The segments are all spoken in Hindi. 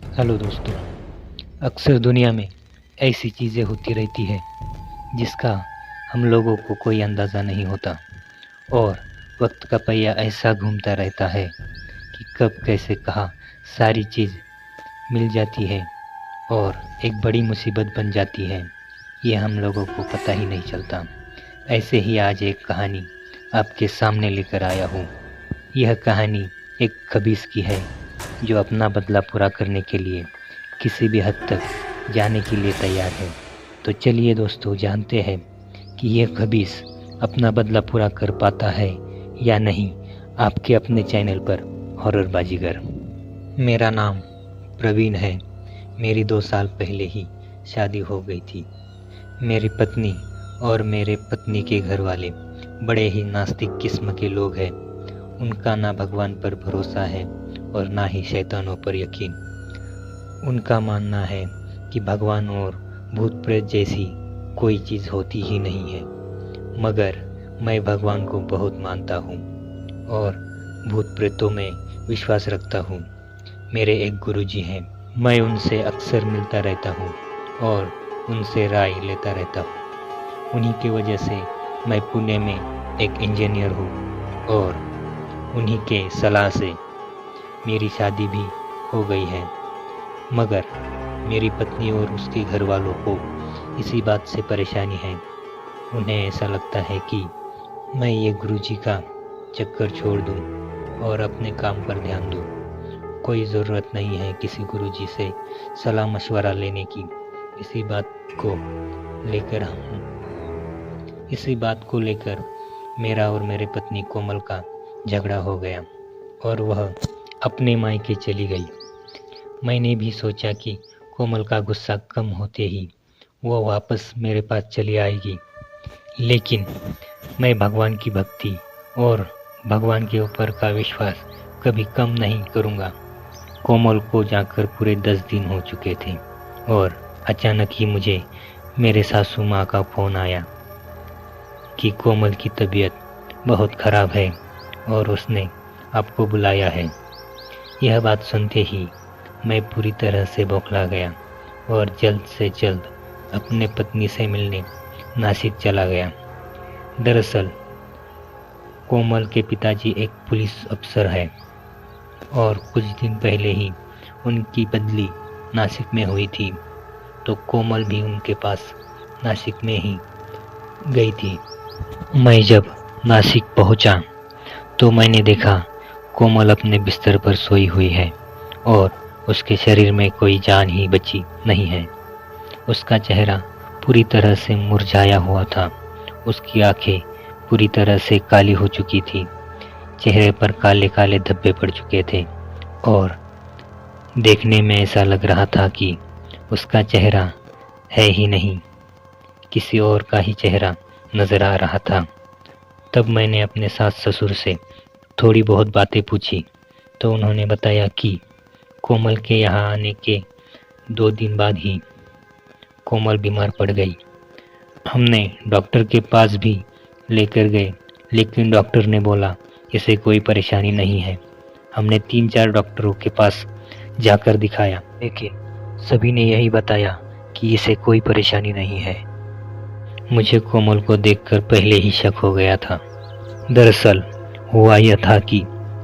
हेलो दोस्तों। अक्सर दुनिया में ऐसी चीज़ें होती रहती है जिसका हम लोगों को कोई अंदाज़ा नहीं होता और वक्त का पहिया ऐसा घूमता रहता है कि कब कैसे कहाँ सारी चीज़ मिल जाती है और एक बड़ी मुसीबत बन जाती है। ये हम लोगों को पता ही नहीं चलता। ऐसे ही आज एक कहानी आपके सामने लेकर आया हूँ। यह कहानी एक खबीस की है जो अपना बदला पूरा करने के लिए किसी भी हद तक जाने के लिए तैयार है। तो चलिए दोस्तों, जानते हैं कि यह खबीस अपना बदला पूरा कर पाता है या नहीं, आपके अपने चैनल पर हॉरर बाजीगर। मेरा नाम प्रवीण है। मेरी 2 साल पहले ही शादी हो गई थी। मेरी पत्नी और मेरे पत्नी के घर वाले बड़े ही नास्तिक किस्म के लोग हैं। उनका ना भगवान पर भरोसा है और ना ही शैतानों पर यकीन। उनका मानना है कि भगवान और भूत प्रेत जैसी कोई चीज़ होती ही नहीं है। मगर मैं भगवान को बहुत मानता हूँ और भूत प्रेतों में विश्वास रखता हूँ। मेरे एक गुरुजी हैं, मैं उनसे अक्सर मिलता रहता हूँ और उनसे राय लेता रहता हूँ। उन्हीं की वजह से मैं पुणे में एक इंजीनियर हूँ और उन्हीं के सलाह से मेरी शादी भी हो गई है। मगर मेरी पत्नी और उसके घर वालों को इसी बात से परेशानी है। उन्हें ऐसा लगता है कि मैं ये गुरुजी का चक्कर छोड़ दूं और अपने काम पर ध्यान दूं। कोई ज़रूरत नहीं है किसी गुरुजी से सलाह मशवरा लेने की। इसी बात को लेकर मेरा और मेरे पत्नी कोमल का झगड़ा हो गया और वह अपने मायके चली गई। मैंने भी सोचा कि कोमल का गुस्सा कम होते ही वो वापस मेरे पास चली आएगी, लेकिन मैं भगवान की भक्ति और भगवान के ऊपर का विश्वास कभी कम नहीं करूँगा। कोमल को जाकर पूरे 10 दिन हो चुके थे और अचानक ही मुझे मेरे सासू माँ का फ़ोन आया कि कोमल की तबीयत बहुत ख़राब है और उसने आपको बुलाया है। यह बात सुनते ही मैं पूरी तरह से बौखला गया और जल्द से जल्द अपने पत्नी से मिलने नासिक चला गया। दरअसल कोमल के पिताजी एक पुलिस अफसर है और कुछ दिन पहले ही उनकी बदली नासिक में हुई थी, तो कोमल भी उनके पास नासिक में ही गई थी। मैं जब नासिक पहुंचा तो मैंने देखा कोमल अपने बिस्तर पर सोई हुई है और उसके शरीर में कोई जान ही बची नहीं है। उसका चेहरा पूरी तरह से मुरझाया हुआ था। उसकी आंखें पूरी तरह से काली हो चुकी थी। चेहरे पर काले काले धब्बे पड़ चुके थे और देखने में ऐसा लग रहा था कि उसका चेहरा है ही नहीं, किसी और का ही चेहरा नजर आ रहा था। तब मैंने अपने सास ससुर से थोड़ी बहुत बातें पूछी तो उन्होंने बताया कि कोमल के यहाँ आने के 2 दिन बाद ही कोमल बीमार पड़ गई। हमने डॉक्टर के पास भी लेकर गए, लेकिन डॉक्टर ने बोला इसे कोई परेशानी नहीं है। हमने 3-4 डॉक्टरों के पास जाकर दिखाया, लेकिन सभी ने यही बताया कि इसे कोई परेशानी नहीं है। मुझे कोमल को देखकर पहले ही शक हो गया था। दरअसल हुआ यह था कि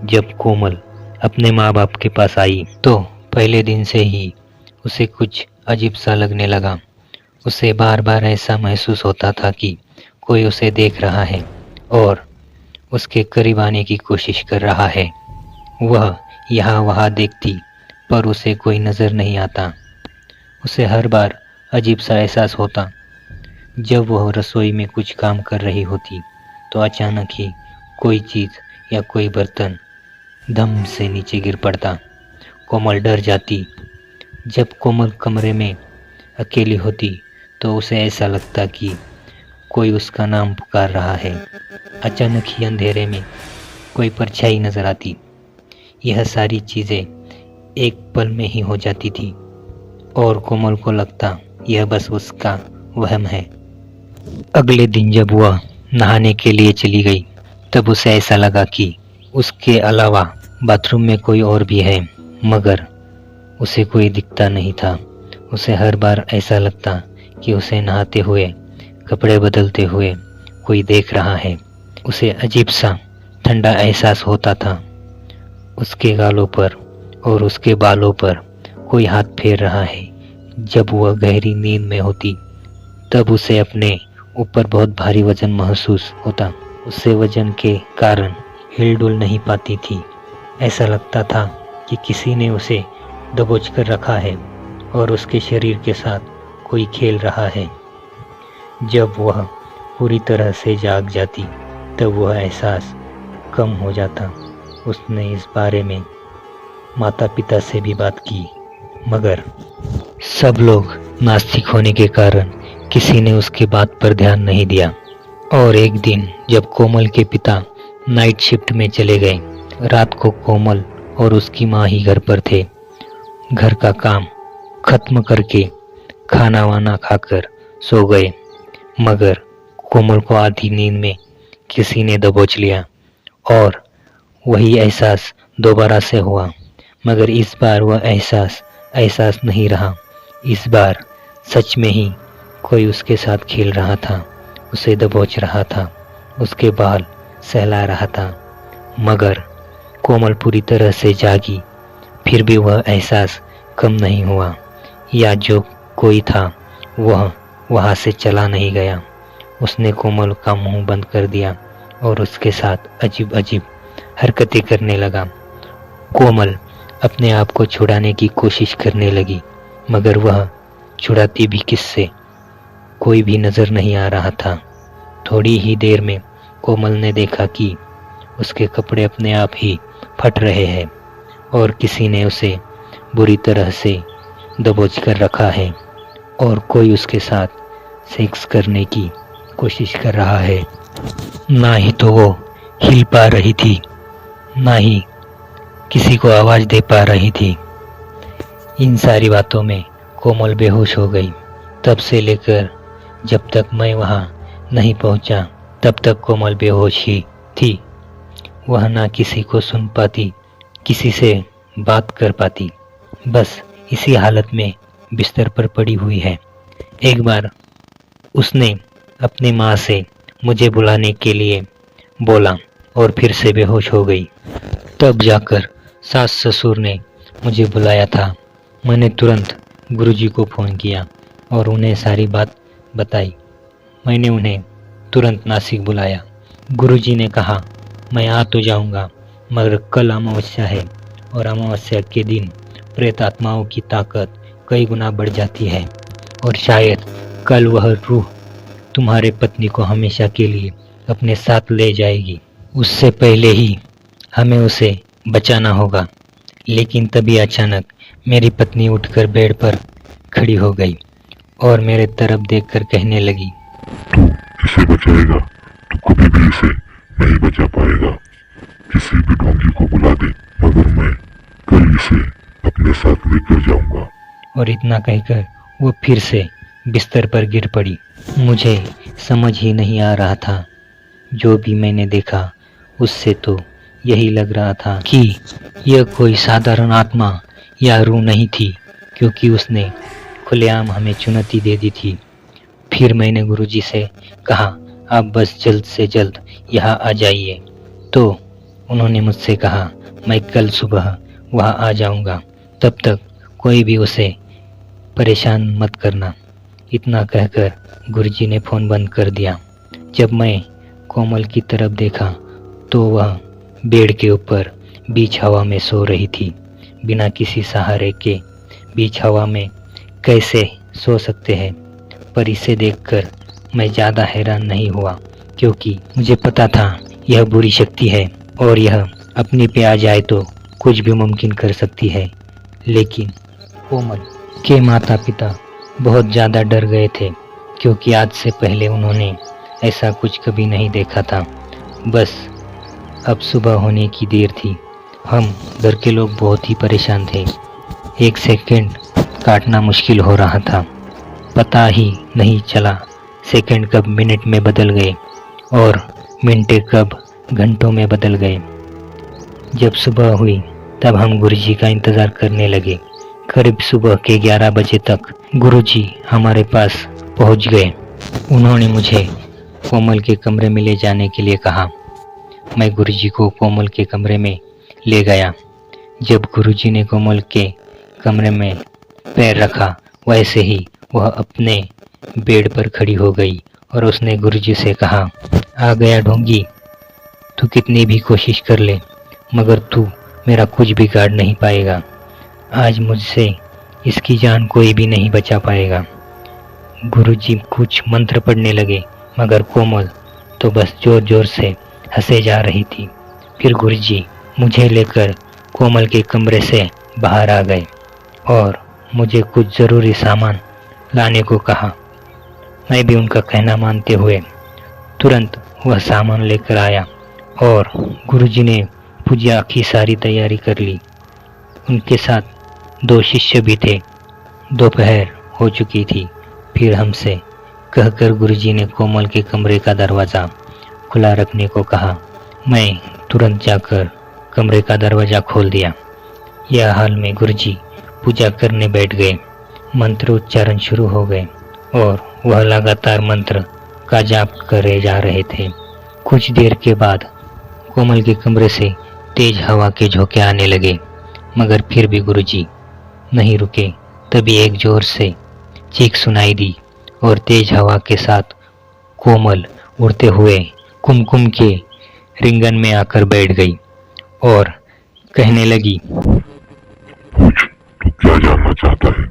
जब कोमल अपने माँ बाप के पास आई तो पहले दिन से ही उसे कुछ अजीब सा लगने लगा। उसे बार बार ऐसा महसूस होता था कि कोई उसे देख रहा है और उसके करीब आने की कोशिश कर रहा है। वह यहाँ वहाँ देखती पर उसे कोई नज़र नहीं आता। उसे हर बार अजीब सा एहसास होता जब वह रसोई में कुछ काम कर रही होती तो अचानक ही कोई चीज़ या कोई बर्तन धम से नीचे गिर पड़ता। कोमल डर जाती। जब कोमल कमरे में अकेली होती तो उसे ऐसा लगता कि कोई उसका नाम पुकार रहा है। अचानक ही अंधेरे में कोई परछाई नजर आती। यह सारी चीज़ें एक पल में ही हो जाती थी और कोमल को लगता यह बस उसका वहम है। अगले दिन जब वह नहाने के लिए चली गई तब उसे ऐसा लगा कि उसके अलावा बाथरूम में कोई और भी है, मगर उसे कोई दिखता नहीं था। उसे हर बार ऐसा लगता कि उसे नहाते हुए, कपड़े बदलते हुए कोई देख रहा है। उसे अजीब सा ठंडा एहसास होता था। उसके गालों पर और उसके बालों पर कोई हाथ फेर रहा है। जब वह गहरी नींद में होती तब उसे अपने ऊपर बहुत भारी वजन महसूस होता। उससे वजन के कारण हिल-डुल नहीं पाती थी। ऐसा लगता था कि किसी ने उसे दबोच कर रखा है और उसके शरीर के साथ कोई खेल रहा है। जब वह पूरी तरह से जाग जाती तब वह एहसास कम हो जाता। उसने इस बारे में माता पिता से भी बात की, मगर सब लोग नास्तिक होने के कारण किसी ने उसके बात पर ध्यान नहीं दिया। और एक दिन जब कोमल के पिता नाइट शिफ्ट में चले गए, रात को कोमल और उसकी माँ ही घर पर थे। घर का काम खत्म करके खाना वाना खाकर सो गए, मगर कोमल को आधी नींद में किसी ने दबोच लिया और वही एहसास दोबारा से हुआ। मगर इस बार वह एहसास नहीं रहा। इस बार सच में ही कोई उसके साथ खेल रहा था, उसे दबोच रहा था, उसके बाल सहला रहा था। मगर कोमल पूरी तरह से जागी, फिर भी वह एहसास कम नहीं हुआ, या जो कोई था वह वहाँ से चला नहीं गया। उसने कोमल का मुंह बंद कर दिया और उसके साथ अजीब अजीब हरकतें करने लगा। कोमल अपने आप को छुड़ाने की कोशिश करने लगी, मगर वह छुड़ाती भी किससे? कोई भी नजर नहीं आ रहा था। थोड़ी ही देर में कोमल ने देखा कि उसके कपड़े अपने आप ही फट रहे हैं और किसी ने उसे बुरी तरह से दबोच कर रखा है और कोई उसके साथ सेक्स करने की कोशिश कर रहा है। ना ही तो वो हिल पा रही थी, ना ही किसी को आवाज दे पा रही थी। इन सारी बातों में कोमल बेहोश हो गई। तब से लेकर जब तक मैं वहाँ नहीं पहुँचा तब तक कोमल बेहोश ही थी। वह ना किसी को सुन पाती, किसी से बात कर पाती, बस इसी हालत में बिस्तर पर पड़ी हुई है। एक बार उसने अपनी माँ से मुझे बुलाने के लिए बोला और फिर से बेहोश हो गई। तब जाकर सास ससुर ने मुझे बुलाया था। मैंने तुरंत गुरुजी को फ़ोन किया और उन्हें सारी बात बताई। मैंने उन्हें तुरंत नासिक बुलाया। गुरुजी ने कहा, मैं आ तो जाऊंगा, मगर कल अमावस्या है और अमावस्या के दिन प्रेत आत्माओं की ताकत कई गुना बढ़ जाती है और शायद कल वह रूह तुम्हारे पत्नी को हमेशा के लिए अपने साथ ले जाएगी। उससे पहले ही हमें उसे बचाना होगा। लेकिन तभी अचानक मेरी पत्नी उठकर बेड पर खड़ी हो गई और मेरे तरफ देखकर कहने लगी, तू इसे बचाएगा तो कभी भी इसे नहीं बचा पाएगा। किसी भी ढोंगी को बुला दे, मगर मैं कल इसे अपने साथ लेकर जाऊंगा। और इतना कहकर वो फिर से बिस्तर पर गिर पड़ी। मुझे समझ ही नहीं आ रहा था। जो भी मैंने देखा उससे तो यही लग रहा था कि यह कोई साधारण आत्मा या रूह नहीं थी, क्योंकि उसने खुलेआम हमें चुनौती दे दी थी। फिर मैंने गुरुजी से कहा, आप बस जल्द से जल्द यहाँ आ जाइए। तो उन्होंने मुझसे कहा, मैं कल सुबह वहाँ आ जाऊँगा, तब तक कोई भी उसे परेशान मत करना। इतना कहकर गुरुजी ने फ़ोन बंद कर दिया। जब मैं कोमल की तरफ देखा तो वह बेड के ऊपर बीच हवा में सो रही थी। बिना किसी सहारे के बीच हवा में कैसे सो सकते हैं? पर इसे देखकर मैं ज़्यादा हैरान नहीं हुआ, क्योंकि मुझे पता था यह बुरी शक्ति है और यह अपने पे आ जाए तो कुछ भी मुमकिन कर सकती है। लेकिन कोमल के माता पिता बहुत ज़्यादा डर गए थे, क्योंकि आज से पहले उन्होंने ऐसा कुछ कभी नहीं देखा था। बस अब सुबह होने की देर थी। हम घर के लोग बहुत ही परेशान थे। एक सेकंड काटना मुश्किल हो रहा था। पता ही नहीं चला सेकंड कब मिनट में बदल गए और मिनटें कब घंटों में बदल गए। जब सुबह हुई तब हम गुरुजी का इंतज़ार करने लगे, करीब सुबह के 11 बजे तक गुरुजी हमारे पास पहुंच गए। उन्होंने मुझे कोमल के कमरे में ले जाने के लिए कहा। मैं गुरुजी को कोमल के कमरे में ले गया। जब गुरुजी ने कोमल के कमरे में पैर रखा, वैसे ही वह अपने बेड पर खड़ी हो गई और उसने गुरुजी से कहा, आ गया ढोंगी, तू कितनी भी कोशिश कर ले मगर तू मेरा कुछ बिगाड़ नहीं पाएगा। आज मुझसे इसकी जान कोई भी नहीं बचा पाएगा। गुरुजी कुछ मंत्र पढ़ने लगे मगर कोमल तो बस जोर जोर से हंसे जा रही थी। फिर गुरुजी मुझे लेकर कोमल के कमरे से बाहर आ गए और मुझे कुछ ज़रूरी सामान लाने को कहा। मैं भी उनका कहना मानते हुए तुरंत वह सामान लेकर आया और गुरुजी ने पूजा की सारी तैयारी कर ली। उनके साथ 2 शिष्य भी थे। दोपहर हो चुकी थी। फिर हमसे कहकर गुरुजी ने कोमल के कमरे का दरवाज़ा खुला रखने को कहा। मैं तुरंत जाकर कमरे का दरवाज़ा खोल दिया। यह हाल में गुरुजी पूजा करने बैठ गए। मंत्र उच्चारण शुरू हो गए और वह लगातार मंत्र का जाप करे जा रहे थे। कुछ देर के बाद कोमल के कमरे से तेज हवा के झोंके आने लगे मगर फिर भी गुरुजी नहीं रुके। तभी एक जोर से चीख सुनाई दी और तेज हवा के साथ कोमल उड़ते हुए कुमकुम के रिंगन में आकर बैठ गई और कहने लगी, पूछ, तू क्या जानना चाहता है?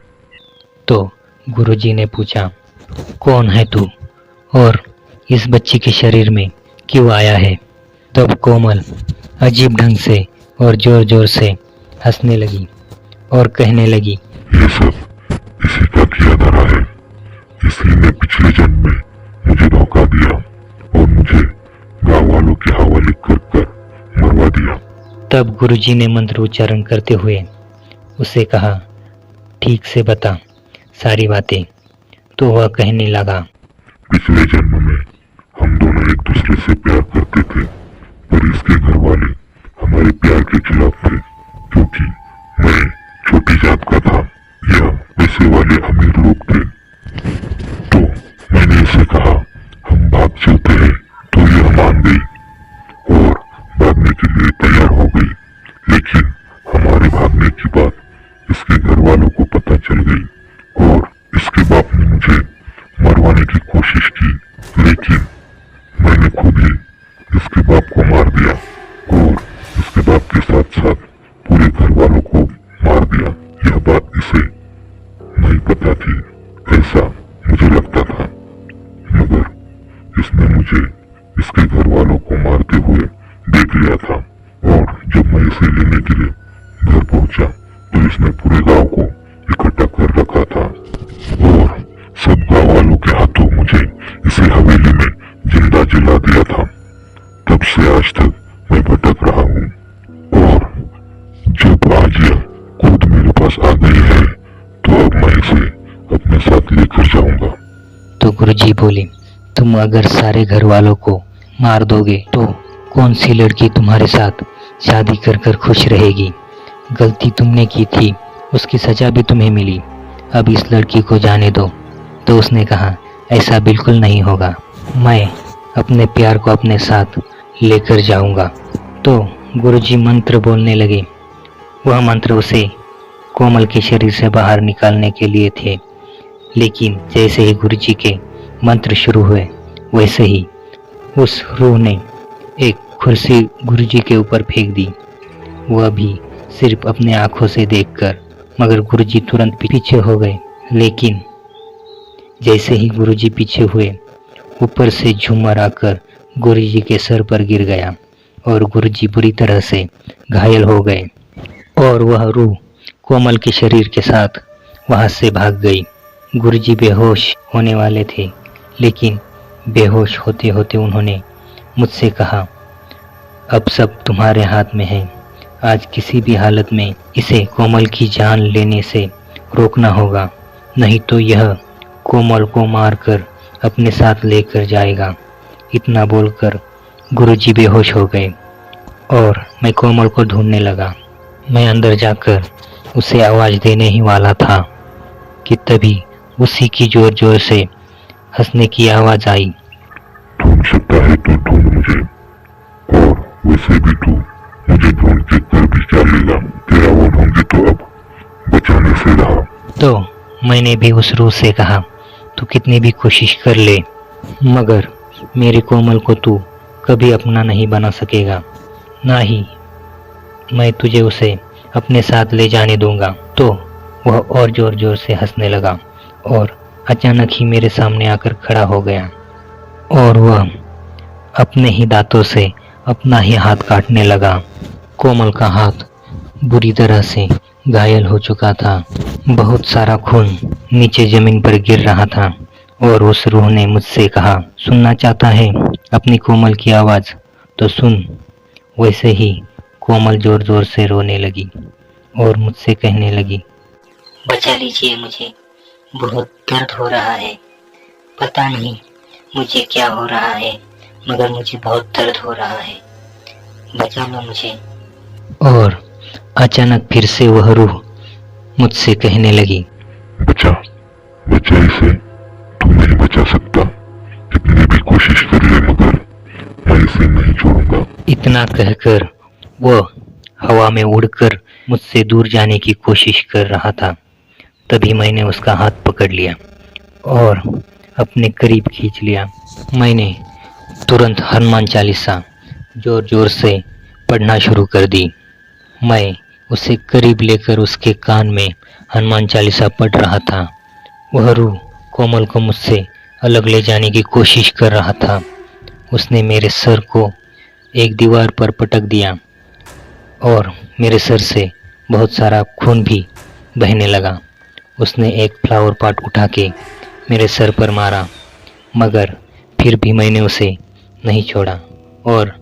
तो गुरुजी ने पूछा, कौन है तू और इस बच्ची के शरीर में क्यों आया है? तब कोमल अजीब ढंग से और जोर जोर से हंसने लगी और कहने लगी, ये सब इसी का किया धरा है। इसी ने पिछले जन्म में मुझे धोखा दिया और मुझे गाँव वालों के हवाले कर मरवा दिया। तब गुरुजी ने मंत्र उच्चारण करते हुए उसे कहा, ठीक से बता सारी बातें। तो वह कहने लगा, पिछले जन्म में हम दोनों एक दूसरे से प्यार करते थे पर इसके घर वाले हमारे प्यार के खिलाफ थे क्योंकि मैं छोटी जात का था या पैसे वाले अमीर लोग थे। तो मैंने इसे कहा हम भाग चलते हैं तो यह मान गई और भागने के लिए तैयार हो गई। लेकिन हमारे भागने की बात इसके घर वालों को पता चल गई और इसके बाप ने मुझे मरवाने की कोशिश की, लेकिन मैंने खुद ही इसके बाप को मार दिया और इसके बाप के साथ साथ पूरे घर वालों को मार दिया। यह बात इसे नहीं पता थी, ऐसा मुझे लगता था, मगर इसने मुझे इसके घर वालों को मारते हुए देख लिया था और जब मैं इसे लेने के लिए घर पहुंचा तो इसने पूरे गांव को इकट्ठा कर रखा था और सब गांव वालों के हाथों मुझे इसे हवेली में जिंदा जला दिया था। तब से आज तक मैं भटक रहा हूँ और जब आज यह खुद मेरे पास आ गई है तो अब मैं इसे अपने साथ लेकर जाऊंगा। तो गुरुजी बोले, तुम अगर सारे घर वालों को मार दोगे तो कौन सी लड़की तुम्हारे साथ शादी कर कर खुश रहेगी? गलती तुमने की थी, उसकी सजा भी तुम्हें मिली। अब इस लड़की को जाने दो। तो उसने कहा, ऐसा बिल्कुल नहीं होगा, मैं अपने प्यार को अपने साथ लेकर जाऊंगा। तो गुरुजी मंत्र बोलने लगे। वह मंत्र उसे कोमल के शरीर से बाहर निकालने के लिए थे, लेकिन जैसे ही गुरुजी के मंत्र शुरू हुए वैसे ही उस रूह ने एक कुर्सी गुरुजी के ऊपर फेंक दी। वह भी सिर्फ अपने आंखों से देखकर, मगर गुरुजी तुरंत पीछे हो गए। लेकिन जैसे ही गुरुजी पीछे हुए, ऊपर से झूमर आकर गुरुजी के सर पर गिर गया और गुरुजी बुरी तरह से घायल हो गए और वह रूह कोमल के शरीर के साथ वहां से भाग गई। गुरुजी बेहोश होने वाले थे, लेकिन बेहोश होते होते उन्होंने मुझसे कहा, अब सब तुम्हारे हाथ में है। आज किसी भी हालत में इसे कोमल की जान लेने से रोकना होगा, नहीं तो यह कोमल को मारकर अपने साथ लेकर जाएगा। इतना बोलकर गुरुजी बेहोश हो गए और मैं कोमल को ढूंढने लगा। मैं अंदर जाकर उसे आवाज़ देने ही वाला था कि तभी उसी की जोर जोर से हंसने की आवाज़ आई। ढूंढ सकता है तो ढूंढ मुझे, और वैसे भी तू मुझे ढूंढ के कर भी क्या लेगा, तेरा वो ढूंढे तो अब बचाने से रहा। तो मैंने भी उस रूह से कहा, तू कितनी भी कोशिश कर ले, मगर मेरे कोमल को तू कभी अपना नहीं बना सकेगा, ना ही मैं तुझे उसे अपने साथ ले जाने दूंगा। तो वह और जोर जोर से हंसने लगा और अचानक ही मेरे सामने आकर खड़ा हो गया और वह अपने ही दांतों से अपना ही हाथ काटने लगा। कोमल का हाथ बुरी तरह से घायल हो चुका था, बहुत सारा खून नीचे जमीन पर गिर रहा था और उस रूह ने मुझसे कहा, सुनना चाहता है अपनी कोमल की आवाज़ तो सुन। वैसे ही कोमल जोर जोर से रोने लगी और मुझसे कहने लगी, बचा लीजिए मुझे, बहुत दर्द हो रहा है, पता नहीं मुझे क्या हो रहा है, मगर मुझे बहुत दर्द हो रहा है, बचा लो मुझे। और अचानक फिर से वह रूह मुझसे कहने लगी, बचा बचा इसे, तू नहीं बचा सकता, कितनी भी कोशिश कर ले मगर मैं इसे नहीं छोड़ूंगा। इतना कहकर वह हवा में उड़कर मुझसे दूर जाने की कोशिश कर रहा था। तभी मैंने उसका हाथ पकड़ लिया और अपने करीब खींच लिया। मैंने तुरंत हनुमान चालीसा जोर जोर से पढ़ना शुरू कर दी। मैं उसे करीब लेकर उसके कान में हनुमान चालीसा पढ़ रहा था। वह रूह कोमल को मुझसे अलग ले जाने की कोशिश कर रहा था। उसने मेरे सर को एक दीवार पर पटक दिया और मेरे सर से बहुत सारा खून भी बहने लगा। उसने एक फ्लावर पॉट उठा के मेरे सर पर मारा, मगर फिर भी मैंने उसे नहीं छोड़ा और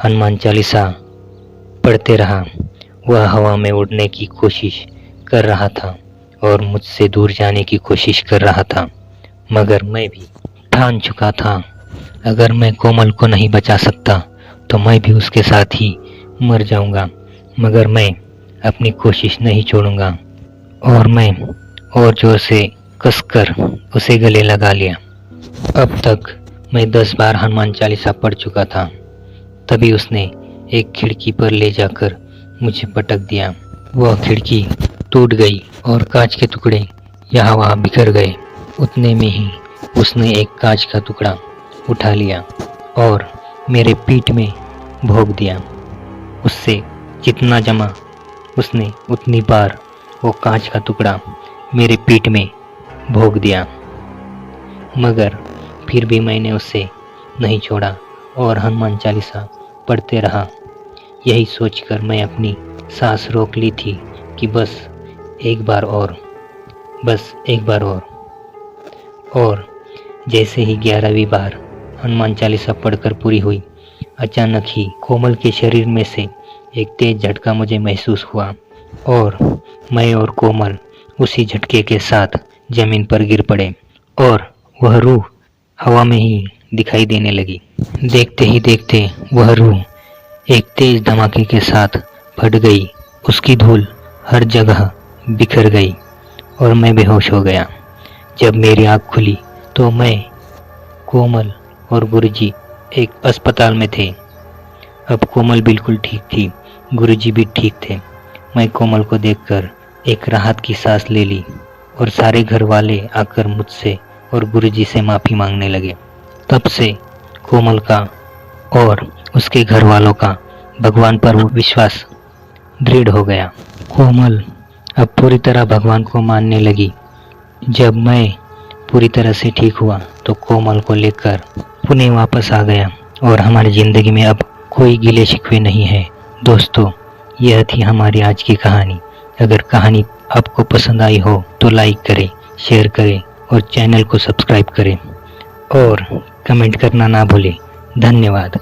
हनुमान चालीसा पढ़ते रहा। वह हवा में उड़ने की कोशिश कर रहा था और मुझसे दूर जाने की कोशिश कर रहा था, मगर मैं भी ठान चुका था, अगर मैं कोमल को नहीं बचा सकता तो मैं भी उसके साथ ही मर जाऊंगा, मगर मैं अपनी कोशिश नहीं छोड़ूंगा। और मैं और जोर से कसकर उसे गले लगा लिया। अब तक मैं 10 बार हनुमान चालीसा पढ़ चुका था। तभी उसने एक खिड़की पर ले जाकर मुझे पटक दिया। वह खिड़की टूट गई और कांच के टुकड़े यहाँ वहाँ बिखर गए। उतने में ही उसने एक कांच का टुकड़ा उठा लिया और मेरे पीठ में भोंक दिया। उससे जितना जमा उसने उतनी बार वो कांच का टुकड़ा मेरे पीठ में भोंक दिया, मगर फिर भी मैंने उसे नहीं छोड़ा और हनुमान चालीसा पढ़ते रहा। यही सोचकर मैं अपनी सांस रोक ली थी कि बस एक बार और, बस एक बार और जैसे ही 11वीं बार हनुमान चालीसा पढ़कर पूरी हुई, अचानक ही कोमल के शरीर में से एक तेज झटका मुझे महसूस हुआ और मैं और कोमल उसी झटके के साथ जमीन पर गिर पड़े और वह रूह हवा में ही दिखाई देने लगी। देखते ही देखते वह रूह एक तेज धमाके के साथ फट गई। उसकी धूल हर जगह बिखर गई और मैं बेहोश हो गया। जब मेरी आँख खुली तो मैं, कोमल और गुरुजी एक अस्पताल में थे। अब कोमल बिल्कुल ठीक थी, गुरुजी भी ठीक थे। मैं कोमल को देखकर एक राहत की सांस ले ली और सारे घर वाले आकर मुझसे और गुरुजी से माफ़ी मांगने लगे। तब से कोमल का और उसके घर वालों का भगवान पर विश्वास दृढ़ हो गया। कोमल अब पूरी तरह भगवान को मानने लगी। जब मैं पूरी तरह से ठीक हुआ तो कोमल को लेकर पुणे वापस आ गया और हमारी ज़िंदगी में अब कोई गिले शिकवे नहीं है। दोस्तों, यह थी हमारी आज की कहानी। अगर कहानी आपको पसंद आई हो तो लाइक करें, शेयर करें और चैनल को सब्सक्राइब करें और कमेंट करना ना भूलें। धन्यवाद।